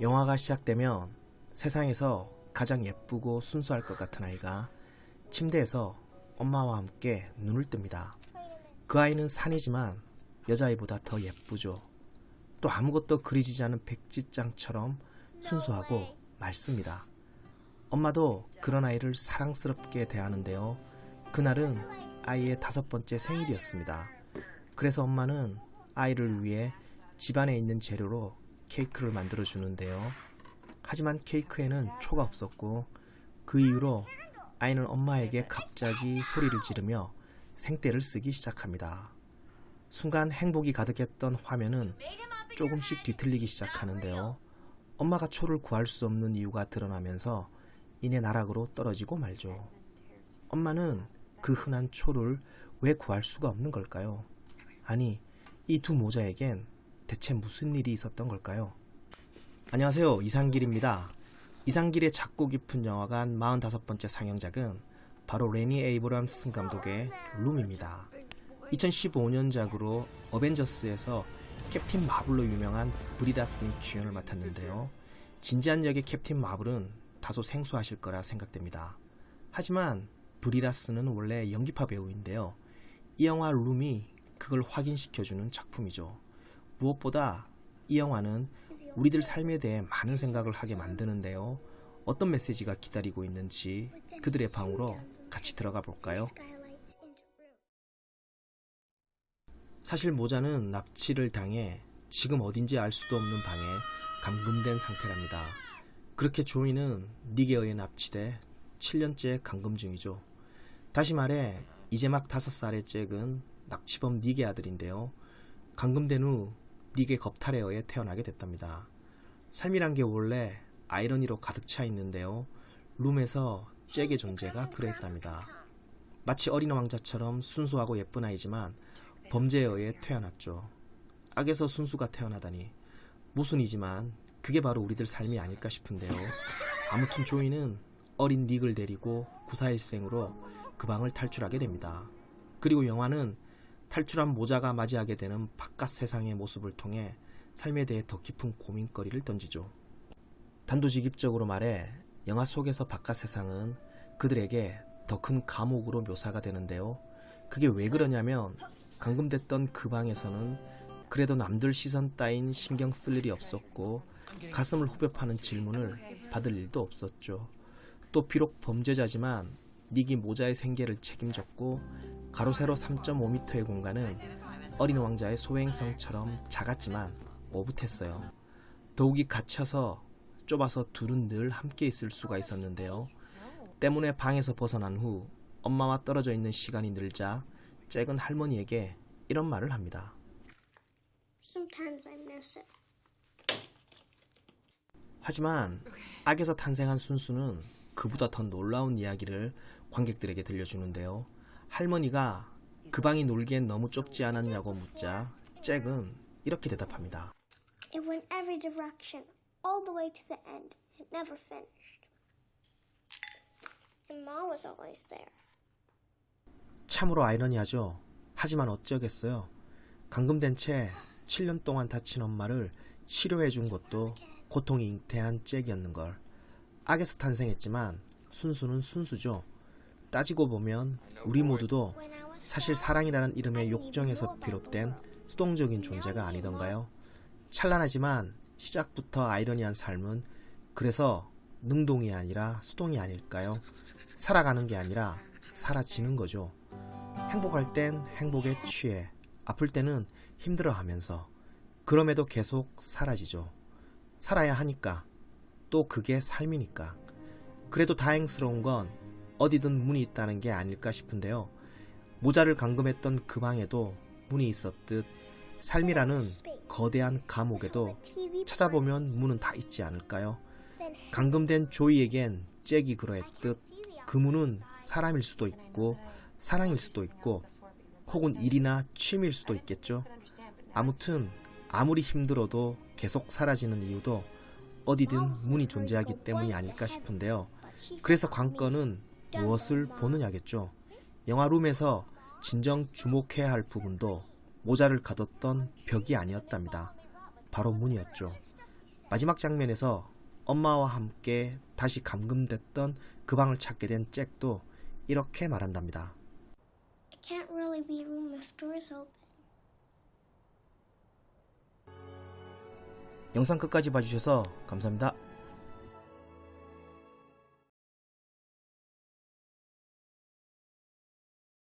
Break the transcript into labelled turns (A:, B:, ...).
A: 영화가 시작되면 세상에서 가장 예쁘고 순수할 것 같은 아이가 침대에서 엄마와 함께 눈을 뜹니다. 그 아이는 산이지만 여자아이보다 더 예쁘죠. 또 아무것도 그려지지 않은 백지장처럼 순수하고 맑습니다. 엄마도 그런 아이를 사랑스럽게 대하는데요. 그날은 아이의 5번째 생일이었습니다. 그래서 엄마는 아이를 위해 집안에 있는 재료로 케이크를 만들어 주는데요. 하지만 케이크에는 초가 없었고 그 이후로 아이는 엄마에게 갑자기 소리를 지르며 생떼를 쓰기 시작합니다. 순간 행복이 가득했던 화면은 조금씩 뒤틀리기 시작하는데요. 엄마가 초를 구할 수 없는 이유가 드러나면서 이내 나락으로 떨어지고 말죠. 엄마는 그 흔한 초를 왜 구할 수가 없는 걸까요? 아니, 이 두 모자에겐 대체 무슨 일이 있었던 걸까요? 안녕하세요, 이상길입니다. 이상길의 작고 깊은 영화관 45번째 상영작은 바로 레니 에이브럼슨 감독의 룸입니다. 2015년작으로 어벤져스에서 캡틴 마블로 유명한 브리 라슨이 주연을 맡았는데요. 진지한 역의 캡틴 마블은 다소 생소하실 거라 생각됩니다. 하지만 브리 라슨은 원래 연기파 배우인데요. 이 영화 룸이 그걸 확인시켜주는 작품이죠. 무엇보다 이 영화는 우리들 삶에 대해 많은 생각을 하게 만드는데요. 어떤 메시지가 기다리고 있는지 그들의 방으로 같이 들어가 볼까요? 사실 모자는 납치를 당해 지금 어딘지 알 수도 없는 방에 감금된 상태랍니다. 그렇게 조이는 닉에 의해 납치돼 7년째 감금 중이죠. 다시 말해 이제 막 5살의 잭은 납치범 닉의 아들인데요. 감금된 후 닉의 겁탈에 의해 태어나게 됐답니다. 삶이란 게 원래 아이러니로 가득 차 있는데요. 룸에서 잭의 존재가 그랬답니다. 마치 어린 왕자처럼 순수하고 예쁜 아이지만 범죄에 의해 태어났죠. 악에서 순수가 태어나다니 모순이지만 그게 바로 우리들 삶이 아닐까 싶은데요. 아무튼 조이는 어린 닉을 데리고 구사일생으로 그 방을 탈출하게 됩니다. 그리고 영화는 탈출한 모자가 맞이하게 되는 바깥 세상의 모습을 통해 삶에 대해 더 깊은 고민거리를 던지죠. 단도직입적으로 말해 영화 속에서 바깥 세상은 그들에게 더 큰 감옥으로 묘사가 되는데요. 그게 왜 그러냐면 감금됐던 그 방에서는 그래도 남들 시선 따윈 신경 쓸 일이 없었고 가슴을 후벼 파는 질문을 받을 일도 없었죠. 또 비록 범죄자지만 닉이 모자의 생계를 책임졌고 가로 세로 3.5m의 공간은 어린 왕자의 소행성처럼 작았지만 오붓했어요. 더욱이 갇혀서 좁아서 둘은 늘 함께 있을 수가 있었는데요. 때문에 방에서 벗어난 후 엄마와 떨어져 있는 시간이 늘자 잭은 할머니에게 이런 말을 합니다.
B: Sometimes I miss it.
A: 하지만 악에서 탄생한 순수는 그보다 더 놀라운 이야기를 관객들에게 들려주는데요. 할머니가 그 방이 놀기엔 너무 좁지 않았냐고 묻자 잭은 이렇게 대답합니다.
B: It went every direction, all the way to the end. It never finished. And Mom was always there.
A: 참으로 아이러니하죠. 하지만 어쩌겠어요. 감금된 채 7년 동안 다친 엄마를 치료해준 것도 고통이 잉태한 잭이었는걸. 악에서 탄생했지만 순수는 순수죠. 따지고 보면 우리 모두도 사실 사랑이라는 이름의 욕정에서 비롯된 수동적인 존재가 아니던가요? 찬란하지만 시작부터 아이러니한 삶은 그래서 능동이 아니라 수동이 아닐까요? 살아가는 게 아니라 사라지는 거죠. 행복할 땐 행복에 취해, 아플 때는 힘들어하면서 그럼에도 계속 사라지죠. 살아야 하니까, 또 그게 삶이니까. 그래도 다행스러운 건 어디든 문이 있다는 게 아닐까 싶은데요. 모자를 감금했던 그 방에도 문이 있었듯 삶이라는 거대한 감옥에도 찾아보면 문은 다 있지 않을까요? 감금된 조이에겐 잭이 그러했듯 그 문은 사람일 수도 있고 사랑일 수도 있고 혹은 일이나 취미일 수도 있겠죠. 아무튼 아무리 힘들어도 계속 사라지는 이유도 어디든 문이 존재하기 때문이 아닐까 싶은데요. 그래서 관건은 무엇을 보느냐겠죠. 영화 룸에서 진정 주목해야 할 부분도 모자를 가뒀던 벽이 아니었답니다. 바로 문이었죠. 마지막 장면에서 엄마와 함께 다시 감금됐던 그 방을 찾게 된 잭도 이렇게 말한답니다.
B: It can't really be a room if doors open.
A: 영상 끝까지 봐주셔서 감사합니다.